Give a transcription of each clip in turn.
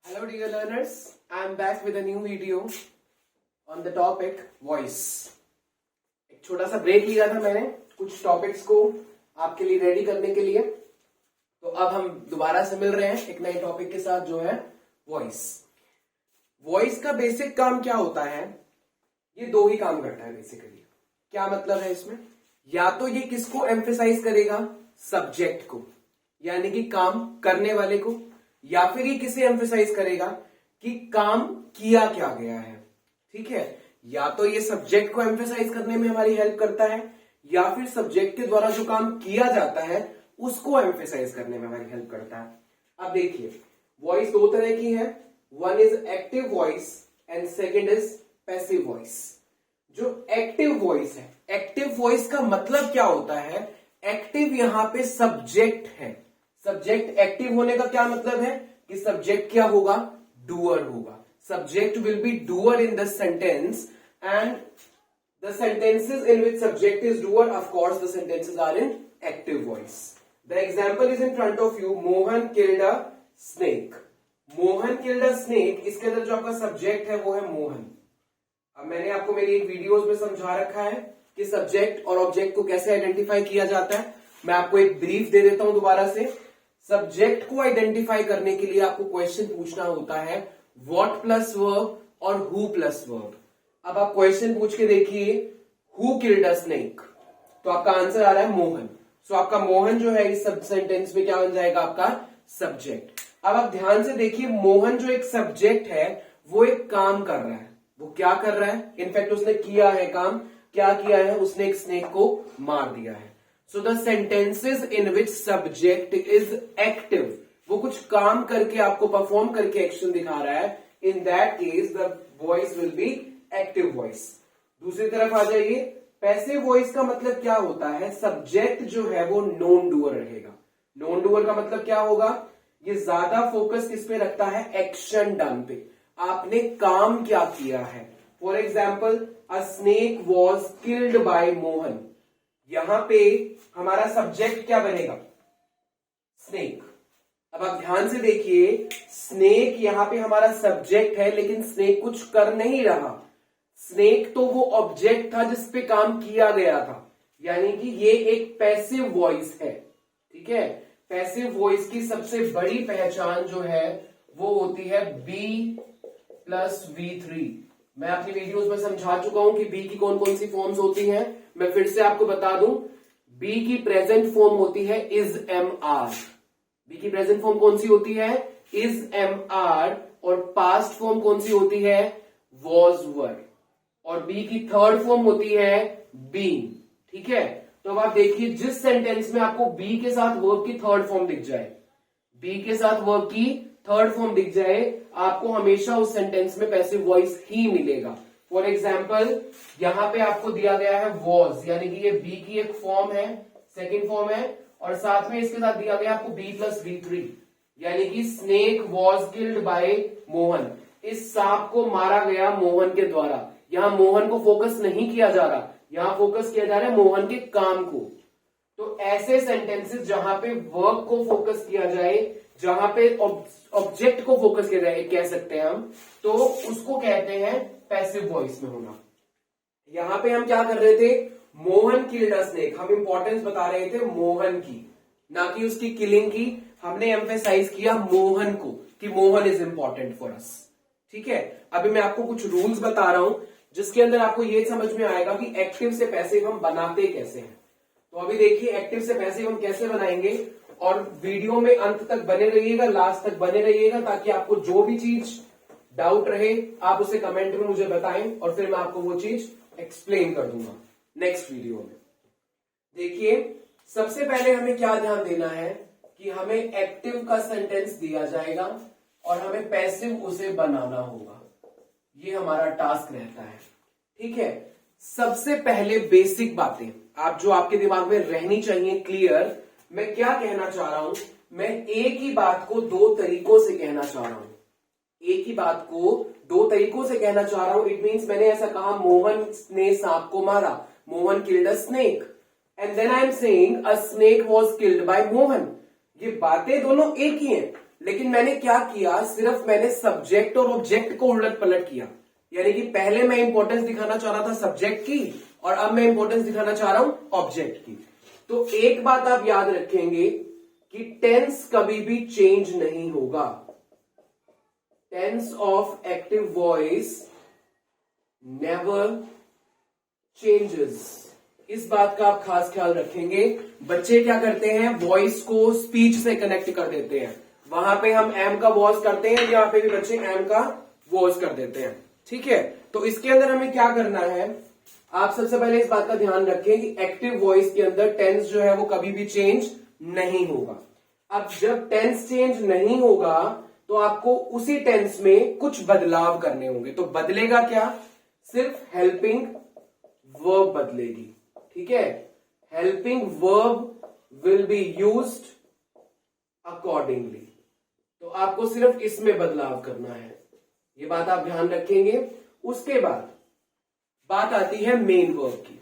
Hello dear learners, I am back with a new video on the topic voice. एक छोटा सा break लिया था मैंने कुछ टॉपिक्स को आपके लिए रेडी करने के लिए, तो अब हम दोबारा से मिल रहे हैं एक नए टॉपिक के साथ जो है वॉइस। वॉइस का बेसिक काम क्या होता है? ये दो ही काम करता है बेसिकली। क्या मतलब है इसमें? या तो ये किसको एम्फेसाइज करेगा? सब्जेक्ट को, यानी कि काम करने वाले को, या फिर ये किसे एम्फेसाइज करेगा कि काम किया क्या गया है। ठीक है, या तो ये सब्जेक्ट को एम्फेसाइज करने में हमारी हेल्प करता है, या फिर सब्जेक्ट के द्वारा जो काम किया जाता है उसको एम्फेसाइज करने में हमारी हेल्प करता है। अब देखिए, वॉइस दो तरह की है, one is active voice and second is passive voice. जो एक्टिव वॉइस है, एक्टिव वॉइस का मतलब क्या होता है? एक्टिव यहां पे सब्जेक्ट है। सब्जेक्ट एक्टिव होने का क्या मतलब है कि सब्जेक्ट क्या होगा? डूअर होगा। Subject will be doer in the sentence and the sentences in which subject is doer, of course the sentences are in active voice. The example is in front of you. Mohan killed a snake. Mohan killed a snake, इसके अंदर जो आपका subject है वो है मोहन। अब मैंने आपको मेरी एक वीडियोस में समझा रखा है कि सब्जेक्ट और ऑब्जेक्ट को कैसे आइडेंटिफाई किया जाता है। मैं आपको एक ब्रीफ दे देता हूं दोबारा से। सब्जेक्ट को आइडेंटिफाई करने के लिए आपको क्वेश्चन पूछना होता है व्हाट प्लस वर्ब और हु प्लस वर्ब। अब आप क्वेश्चन पूछ के देखिए हु किल्ड अ स्नेक, तो आपका आंसर आ रहा है मोहन। सो आपका मोहन जो है इस सब सेंटेंस में क्या बन जाएगा? आपका सब्जेक्ट। अब आप ध्यान से देखिए, मोहन जो एक सब्जेक्ट है वो एक काम कर रहा है। वो क्या कर रहा है? इनफैक्ट उसने किया है काम। क्या किया है? उसने एक स्नेक को मार दिया है। So the sentences in which subject is active, वो कुछ काम करके आपको परफॉर्म करके एक्शन दिखा रहा है। In that case the voice will be active voice. दूसरी तरफ आ जाइए, पैसिव वॉइस का मतलब क्या होता है? सब्जेक्ट जो है वो नॉन डूअर रहेगा। नॉन डूअर का मतलब क्या होगा? ये ज्यादा फोकस किस पे रखता है? एक्शन डन पे। आपने काम क्या किया है। For example, a snake was killed by Mohan. यहां पे हमारा सब्जेक्ट क्या बनेगा? स्नेक। अब आप ध्यान से देखिए, स्नेक यहां पे हमारा सब्जेक्ट है, लेकिन स्नेक कुछ कर नहीं रहा। स्नेक तो वो ऑब्जेक्ट था जिसपे काम किया गया था, यानी कि ये एक पैसिव वॉइस है। ठीक है, पैसिव वॉइस की सबसे बड़ी पहचान जो है वो होती है बी प्लस V3। मैं अपनी वीडियोस में समझा चुका हूं कि बी की कौन कौन सी फॉर्म्स होती हैं। मैं फिर से आपको बता दूं, बी की प्रेजेंट फॉर्म होती है इज एम आर। बी की प्रेजेंट फॉर्म कौन सी होती है? Is am are. और पास्ट फॉर्म कौन सी होती है? Was were. और बी की थर्ड फॉर्म होती है बीन। ठीक है, तो अब आप देखिए, जिस सेंटेंस में आपको बी के साथ वर्ब की थर्ड फॉर्म दिख जाए, बी के साथ वर्ब की थर्ड फॉर्म दिख जाए, आपको हमेशा उस सेंटेंस में पैसिव वॉइस ही मिलेगा। फॉर एग्जाम्पल, यहां पे आपको दिया गया है वॉज, यानी कि ये बी की एक फॉर्म है, सेकेंड फॉर्म है, और साथ में इसके साथ दिया गया आपको बी प्लस V3, यानी कि snake was killed by Mohan. इस सांप को मारा गया मोहन के द्वारा। यहां मोहन को फोकस नहीं किया जा रहा, यहां फोकस किया जा रहा है मोहन के काम को। तो ऐसे सेंटेंसेस जहां पे वर्ब को फोकस किया जाए, जहां पे ऑब्जेक्ट को फोकस किया जाए कह सकते हैं हम, तो उसको कहते हैं पैसिव वॉइस में होना। यहां पे हम क्या कर रहे थे? Mohan killed a snake. हम इंपॉर्टेंस बता रहे थे मोहन की, ना कि उसकी किलिंग की। हमने एम्फेसाइज किया मोहन को कि Mohan is important for us. ठीक है, अभी मैं आपको कुछ रूल्स बता रहा हूं जिसके अंदर आपको ये समझ में आएगा कि एक्टिव से पैसिव हम बनाते कैसे हैं। तो अभी देखिए, एक्टिव से पैसिव हम कैसे बनाएंगे, और वीडियो में अंत तक बने रहिएगा, लास्ट तक बने रहिएगा, ताकि आपको जो भी चीज डाउट रहे आप उसे कमेंट में मुझे बताएं, और फिर मैं आपको वो चीज एक्सप्लेन कर दूंगा नेक्स्ट वीडियो में। देखिए, सबसे पहले हमें क्या ध्यान देना है कि हमें एक्टिव का सेंटेंस दिया जाएगा और हमें पैसिव उसे बनाना होगा। ये हमारा टास्क रहता है। ठीक है, सबसे पहले बेसिक बातें आप जो आपके दिमाग में रहनी चाहिए क्लियर। मैं क्या कहना चाह रहा हूं? मैं एक ही बात को दो तरीकों से कहना चाह रहा हूं। एक ही बात को दो तरीकों से कहना चाह रहा हूं। इट मीन्स मैंने ऐसा कहा मोहन ने सांप को मारा, Mohan killed a snake, and then I am saying a snake was killed by Mohan. ये बातें दोनों एक ही हैं, लेकिन मैंने क्या किया, सिर्फ मैंने सब्जेक्ट और ऑब्जेक्ट को उलट पलट किया। यानी कि पहले मैं इंपॉर्टेंस दिखाना चाह रहा था सब्जेक्ट की और अब मैं इंपॉर्टेंस दिखाना चाह रहा हूं ऑब्जेक्ट की। तो एक बात आप याद रखेंगे कि टेंस कभी भी चेंज नहीं होगा। Tense of active voice never changes. इस बात का आप खास ख्याल रखेंगे। बच्चे क्या करते हैं, वॉइस को स्पीच से कनेक्ट कर देते हैं। वहां पे हम एम का वॉइस करते हैं, यहाँ पे भी बच्चे एम का वॉइस कर देते हैं। ठीक है, तो इसके अंदर हमें क्या करना है, आप सबसे पहले इस बात का ध्यान रखें कि एक्टिव वॉइस के अंदर टेंस जो है वो कभी भी चेंज नहीं होगा। अब जब टेंस चेंज नहीं होगा तो आपको उसी टेंस में कुछ बदलाव करने होंगे। तो बदलेगा क्या, सिर्फ हेल्पिंग वर्ब बदलेगी। ठीक है, helping verb will be used accordingly. तो आपको सिर्फ इसमें बदलाव करना है, ये बात आप ध्यान रखेंगे। उसके बाद बात आती है मेन वर्ब की।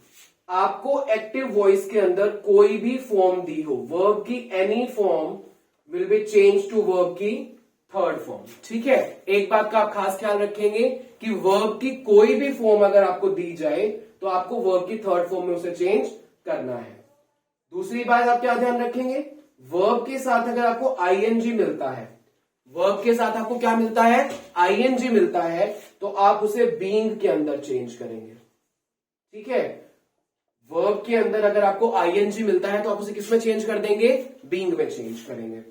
आपको एक्टिव वॉइस के अंदर कोई भी फॉर्म दी हो, वर्ब की any form will be change to verb की थर्ड फॉर्म। ठीक है, एक बात का आप खास ख्याल रखेंगे कि वर्ब की कोई भी फॉर्म अगर आपको दी जाए तो आपको वर्ब की थर्ड फॉर्म में उसे चेंज करना है। दूसरी बात आप क्या ध्यान रखेंगे, वर्ब के साथ अगर आपको आईएनजी मिलता है, वर्ब के साथ आपको क्या मिलता है, आईएनजी मिलता है, तो आप उसे बीइंग के अंदर चेंज करेंगे। ठीक है, वर्ब के अंदर अगर आपको आईएनजी मिलता है तो आप उसे किसमें चेंज कर देंगे, बीइंग में चेंज करेंगे।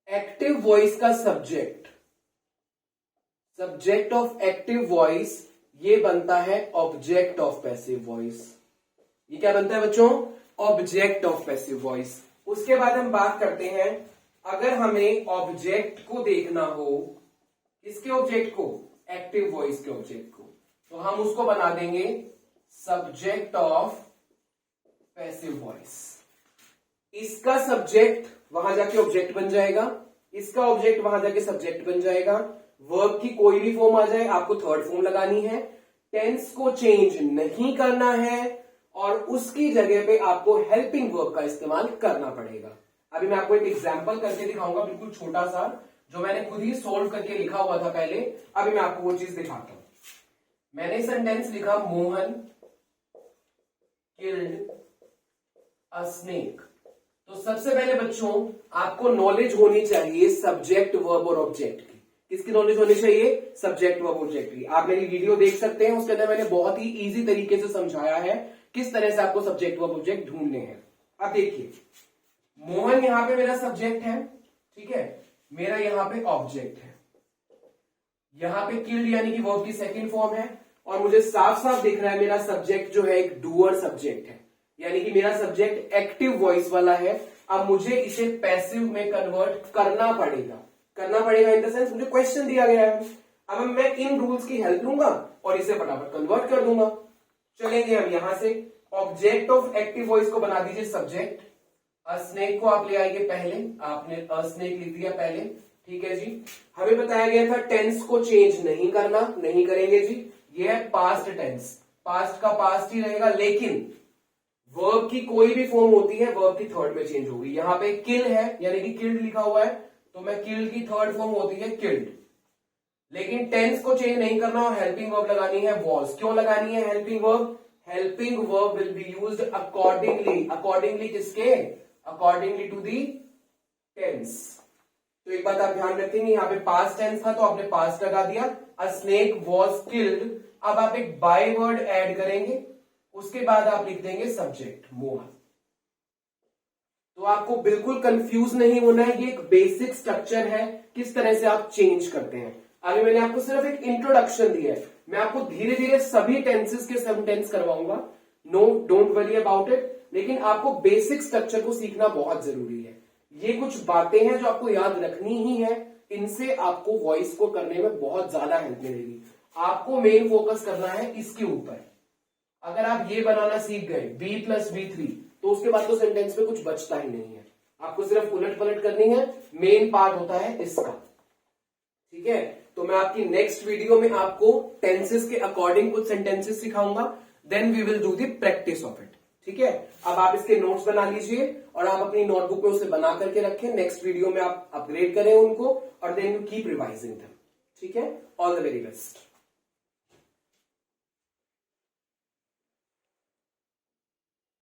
एक्टिव वॉइस का subject, subject of active voice ये बनता है ऑब्जेक्ट ऑफ पैसिव वॉइस। ये क्या बनता है बच्चों, ऑब्जेक्ट ऑफ पैसिव वॉइस। उसके बाद हम बात करते हैं, अगर हमें ऑब्जेक्ट को देखना हो, किसके ऑब्जेक्ट को, एक्टिव वॉइस के ऑब्जेक्ट को, तो हम उसको बना देंगे सब्जेक्ट ऑफ पैसिव वॉइस। इसका सब्जेक्ट वहां जाके ऑब्जेक्ट बन जाएगा, इसका ऑब्जेक्ट वहां जाके सब्जेक्ट बन जाएगा। वर्ब की कोई भी फॉर्म आ जाए आपको थर्ड फॉर्म लगानी है, टेंस को चेंज नहीं करना है और उसकी जगह पे आपको हेल्पिंग वर्ब का इस्तेमाल करना पड़ेगा। अभी मैं आपको एक एग्जांपल करके दिखाऊंगा, बिल्कुल छोटा सा, जो मैंने खुद ही सोल्व करके लिखा हुआ था पहले। अभी मैं आपको वो चीज दिखाता हूं। मैंने सेंटेंस लिखा, मोहन किल्ड अ स्नेक। तो सबसे पहले बच्चों आपको नॉलेज होनी चाहिए सब्जेक्ट वर्ब और ऑब्जेक्ट की। किसकी नॉलेज होनी चाहिए, सब्जेक्ट वर्ब ऑब्जेक्ट की। आप मेरी वीडियो देख सकते हैं, उसके अंदर मैंने बहुत ही इजी तरीके से समझाया है किस तरह से आपको सब्जेक्ट वर्ब ऑब्जेक्ट ढूंढने हैं। अब देखिए, मोहन यहां पे मेरा सब्जेक्ट है, ठीक है, मेरा यहां पे ऑब्जेक्ट है, यहां पे किल्ड यानी कि वर्ब की सेकंड फॉर्म है, और मुझे साफ साफ दिख रहा है मेरा सब्जेक्ट जो है एक डूअर सब्जेक्ट है, यानी कि मेरा सब्जेक्ट एक्टिव वॉइस वाला है। अब मुझे इसे पैसिव में कन्वर्ट करना पड़ेगा। करना पड़ेगा इन द सेंस मुझे क्वेश्चन दिया गया है, अब मैं इन रूल्स की हेल्प लूंगा और इसे फटाफट कन्वर्ट कर दूंगा। चलेंगे हम यहां से, ऑब्जेक्ट ऑफ एक्टिव वॉइस को बना दीजिए सब्जेक्ट, स्नेक को आप ले आएंगे पहले, आपने स्नेक लिख दिया पहले, ठीक है जी। हमें बताया गया था टेंस को चेंज नहीं करना, नहीं करेंगे जी, ये है पास्ट टेंस, पास्ट का पास्ट ही रहेगा, लेकिन वर्ब की कोई भी फॉर्म होती है वर्ब की थर्ड में चेंज होगी। यहां पे किल है यानी कि किल्ड लिखा हुआ है, तो मैं किल्ड की थर्ड फॉर्म होती है किल्ड, लेकिन टेंस को चेंज नहीं करना और हेल्पिंग वर्ब लगानी है वॉज। क्यों लगानी है helping verb, helping verb will be used accordingly, accordingly किसके, अकॉर्डिंगली टू दी टेंस। तो एक बात आप ध्यान रखेंगे, यहाँ पे पास्ट टेंस था तो आपने पास्ट लगा दिया, अ स्नेक वॉज किल्ड। अब आप एक बाय वर्ड ऐड करेंगे, उसके बाद आप लिख देंगे सब्जेक्ट मोहन। तो आपको बिल्कुल कंफ्यूज नहीं होना है, ये एक बेसिक स्ट्रक्चर है किस तरह से आप चेंज करते हैं। अभी मैंने आपको सिर्फ एक इंट्रोडक्शन दिया है, मैं आपको धीरे धीरे सभी टेंसेस के सेंटेंस करवाऊंगा, no don't worry about it, लेकिन आपको बेसिक स्ट्रक्चर को सीखना बहुत जरूरी है। ये कुछ बातें हैं जो आपको याद रखनी ही है, इनसे आपको वॉइस को करने में बहुत ज्यादा हेल्प मिलेगी। आपको मेन फोकस करना है इसके ऊपर। अगर आप ये बनाना सीख गए B+B3, तो उसके बाद तो सेंटेंस में कुछ बचता ही नहीं है, आपको सिर्फ उलट पलट करनी है, मेन पार्ट होता है इसका, ठीक है। तो मैं आपकी नेक्स्ट वीडियो में आपको टेंसेस के अकॉर्डिंग कुछ सेंटेंसेस सिखाऊंगा, then we will do the practice of it, ठीक है, अब आप इसके नोट्स बना लीजिए और आप अपनी नोटबुक में उसे बना करके रखें। नेक्स्ट वीडियो में आप अपग्रेड करें उनको और then you keep revising them. ठीक है, ऑल द वेरी बेस्ट।